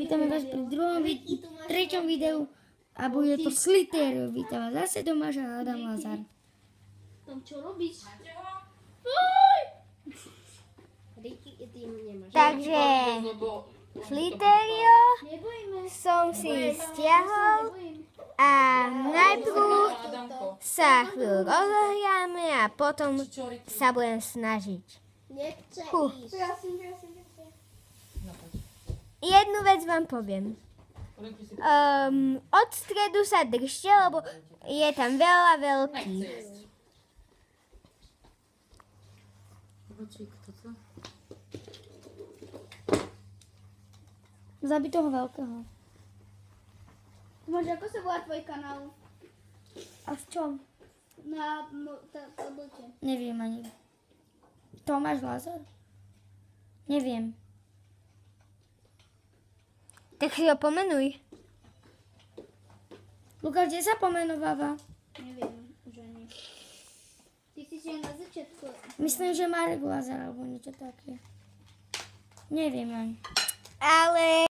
Vítame vás pri treťom videu a bude to Slitter. Vítam vás zase Tomáš a Adam Lazar. Tam čo robíš? Ricky, ty nemáš. Takže Slitterio som si stiahol a najprv sa chvíľu rozohráme a potom sa budem snažiť. Nechce ísť. Jednu vec vám poviem. Od stredu sa držte, lebo je tam veľa veľkých. Zabij toho veľkého. Tomáš, ako sa volá tvoj kanál? A v čom? Na tablete. Neviem ani. Tomáš Lazar? Neviem. Tak si ho pomenuj. Lukáš, kde sa pomenováva? Neviem, už ani. Ty si že na začiatku. Myslím, že Marek Lazar alebo niečo také. Neviem ani. Ale